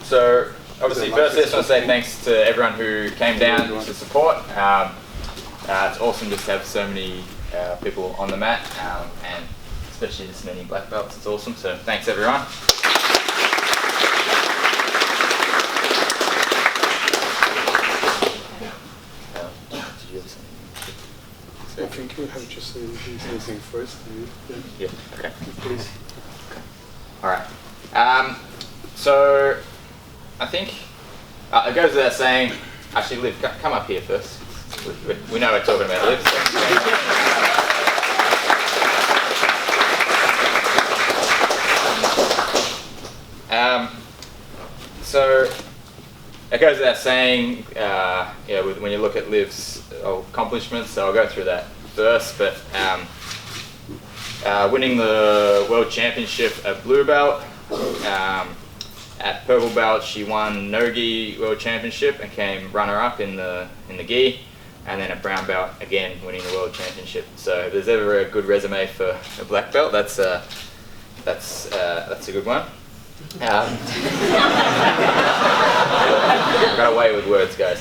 So obviously first I just want to say thanks to everyone who came down to support. It's awesome just to have so many people on the mat, and especially this many black belts. It's awesome, so thanks everyone. I think you have just anything first. Yeah, okay. Please. All right. So I think it goes without saying, actually Liv, come up here first. We know we're talking about Liv. So it goes without saying, when you look at Liv's accomplishments, so I'll go through that first, but winning the World Championship at Blue Belt, at Purple Belt she won No-Gi World Championship and came runner-up in the gi, and then at Brown Belt again winning the World Championship. So if there's ever a good resume for a black belt, that's a good one. I got away with words, guys.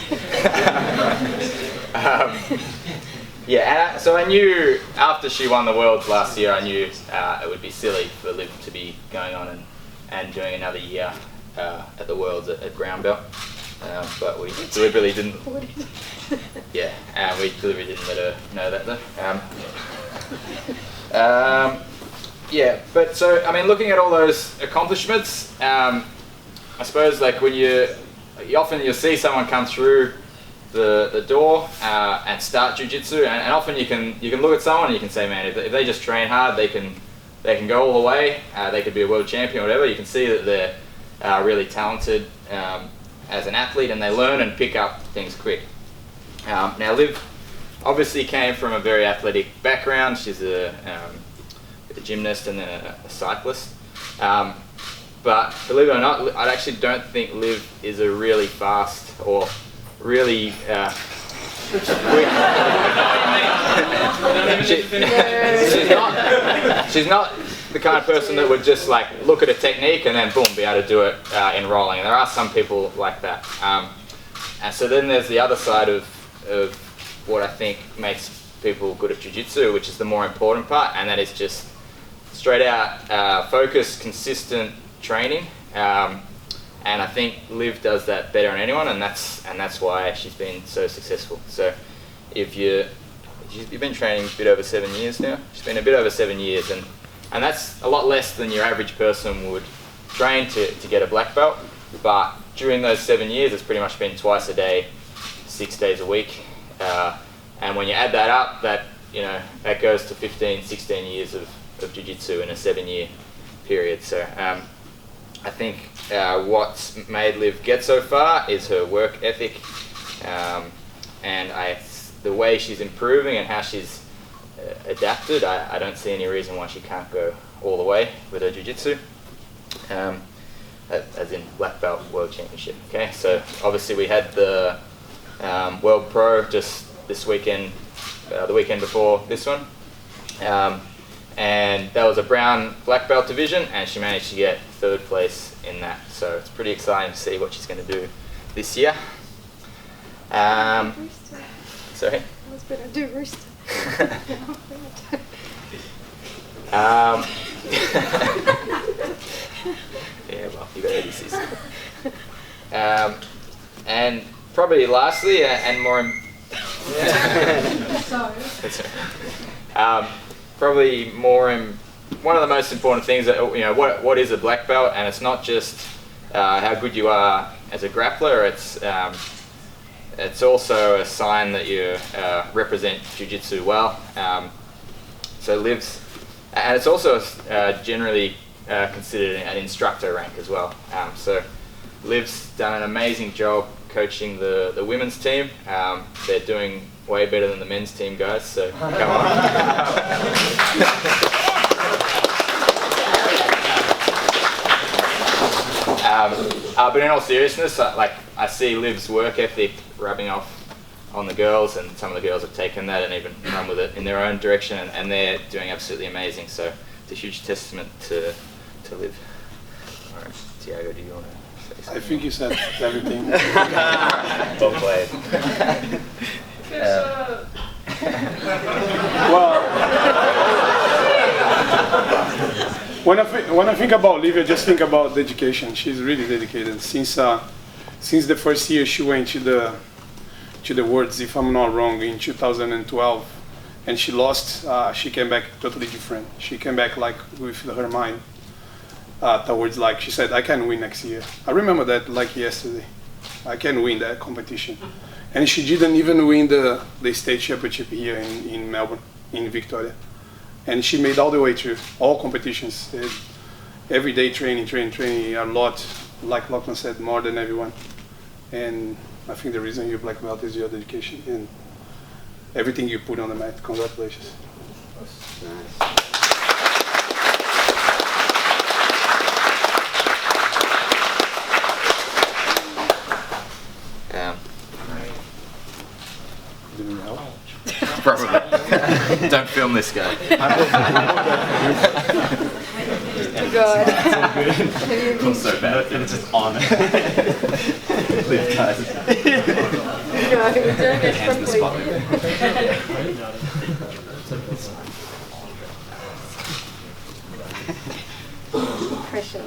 So I knew after she won the Worlds last year, I knew it would be silly for Liv to be going on and doing another year at the Worlds at Brown Belt. But we deliberately didn't. We deliberately didn't let her know that though. But so I mean, looking at all those accomplishments, I suppose like when you'll see someone come through the door and start jiu-jitsu, and often you can look at someone and you can say, man, if they just train hard, they can go all the way. They could be a world champion or whatever. You can see that they're really talented as an athlete, and they learn and pick up things quick. Now Liv obviously came from a very athletic background. She's a gymnast and then a cyclist. But believe it or not, I actually don't think Liv is a really fast or really she's not the kind of person that would just like look at a technique and then boom, be able to do it in rolling. And there are some people like that. And so then there's the other side of what I think makes people good at jiu-jitsu, which is the more important part, and that is just straight out focused, consistent training. And I think Liv does that better than anyone, and that's why she's been so successful. So if you've been training a bit over 7 years now. She's been a bit over 7 years, and that's a lot less than your average person would train to get a black belt. But during those 7 years, it's pretty much been twice a day, 6 days a week. And when you add that up, that goes to 15, 16 years of jiu-jitsu in a 7-year period. So I think what's made Liv get so far is her work ethic, and the way she's improving and how she's adapted. I don't see any reason why she can't go all the way with her jiu-jitsu, as in black belt world championship. Okay, so obviously we had the World Pro just this weekend, the weekend before this one. And that was a brown black belt division, and she managed to get 3rd place in that. So it's pretty exciting to see what she's going to do this year. Sorry? I was going to do wrist. Yeah, well, you got ADCs. And probably lastly, and more. Sorry. Probably one of the most important things that what is a black belt, and it's not just how good you are as a grappler. It's also a sign that you represent jiu-jitsu well. So Liv's, and it's also generally considered an instructor rank as well. So Liv's done an amazing job coaching the women's team. They're doing way better than the men's team, guys, so come on. But in all seriousness, I see Liv's work ethic rubbing off on the girls, and some of the girls have taken that and even run with it in their own direction, and they're doing absolutely amazing. So it's a huge testament to Liv. All right. Thiago, do you want to say something? I think you said everything. Well played. Well, when I think about Livia, just think about dedication. She's really dedicated. Since the first year she went to the Worlds, if I'm not wrong, in 2012, and she lost, she came back totally different. She came back like with her mind towards, like she said, I can win next year. I remember that like yesterday. I can win that competition. And she didn't even win the state championship here in Melbourne, in Victoria. And she made all the way through all competitions. Every day training, a lot, like Lachlan said, more than everyone. And I think the reason you're black belt is your dedication and everything you put on the mat. Congratulations. Nice. Did it help? Probably. Don't film this guy. God. I'm so bad. It's just on. Please, guys. No, we're doing it Hands in the spot. Pressure.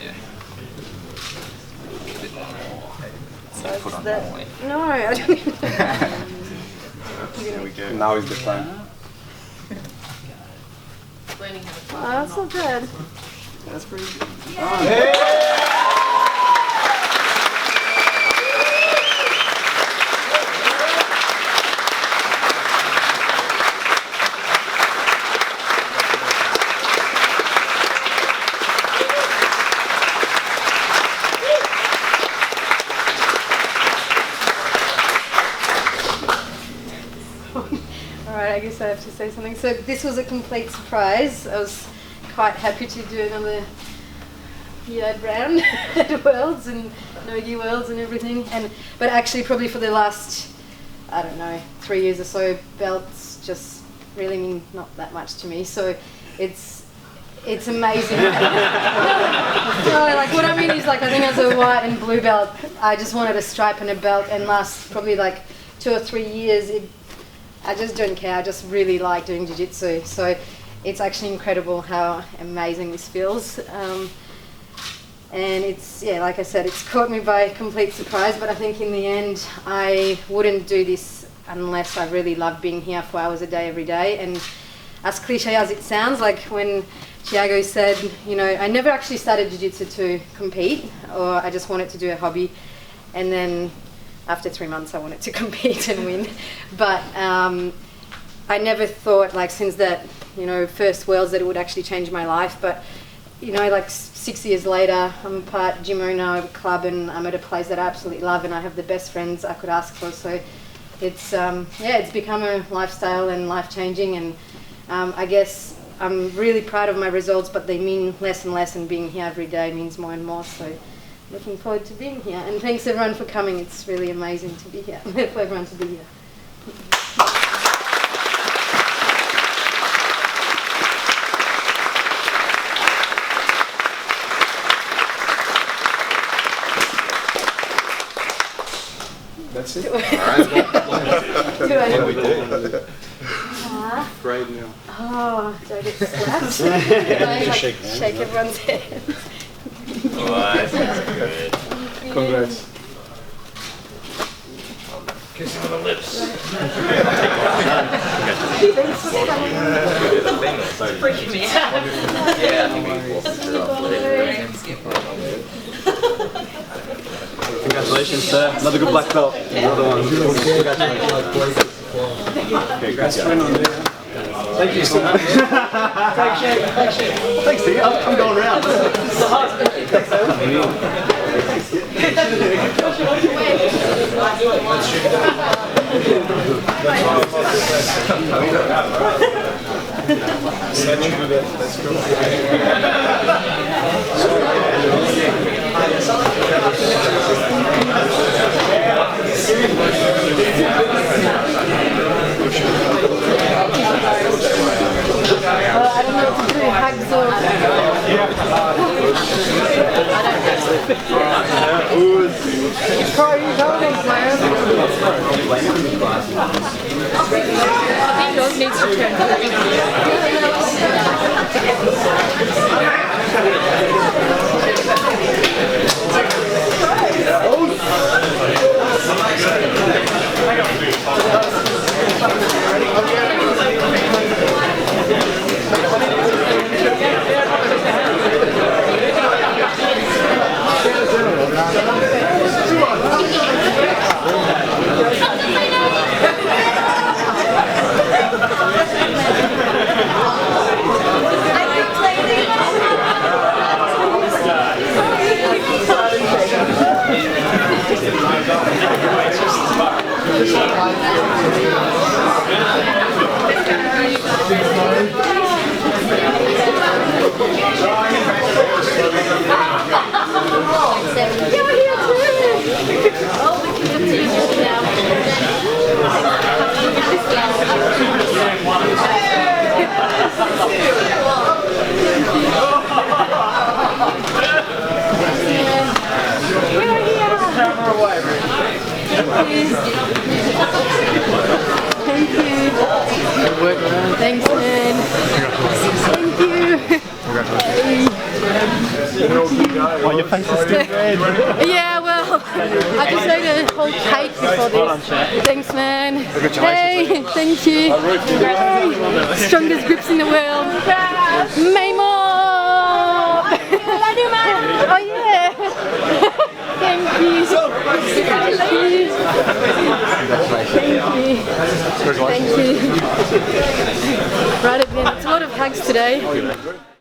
Yeah. So Put it's on that. more weight. No, I don't even. There we go. Now is the time. Oh, that's not bad. That's pretty good. Alright, I guess I have to say something. So this was a complete surprise. I was quite happy to do another year round at Worlds and Nogi Worlds and everything. But actually probably for the last, I don't know, 3 years or so, belts just really mean not that much to me. So it's amazing. No, like what I mean is like I think as a white and blue belt, I just wanted a stripe and a belt, and last probably like 2 or 3 years, I just don't care. I just really like doing jiu-jitsu. So it's actually incredible how amazing this feels. And it's, yeah, like I said, it's caught me by complete surprise, but I think in the end, I wouldn't do this unless I really loved being here 4 hours a day, every day. And as cliche as it sounds, like when Thiago said, you know, I never actually started jiu-jitsu to compete, or I just wanted to do a hobby. And then after 3 months, I wanted to compete and win. But I never thought, like, since that, you know, first Worlds, that it would actually change my life. But, you know, like 6 years later, I'm part gym owner of a club, and I'm at a place that I absolutely love, and I have the best friends I could ask for. So it's, yeah, it's become a lifestyle and life-changing. And I guess I'm really proud of my results, but they mean less and less, and being here every day means more and more. So looking forward to being here, and thanks everyone for coming. It's really amazing to be here, for everyone to be here. That's it. Do I Right now. Oh, do I get slapped? Do I like, Shake hands, shake no? everyone's hands? Oh, that sounds good. Congrats. Kiss him on the lips. Thanks for coming. Freaking me out. Yeah, I think we walked through Congratulations, sir. Another good black belt. Another one. Congratulations. Okay, Best friend on there. Thank you so much. Thanks, Steve. I'm going around. Let's go. I don't know what to do. Hugs or... Yours needs to turn. Thank you. Thanks, man. Thank you. Oh, your face is still red. Yeah, well, I just ate a whole cake before this. Thanks, man. Hey, thank you. Hey, strongest grips in the world. May more. Oh yeah. Thank you. Thank you. Thank you. Right at the end. It's a lot of hugs today.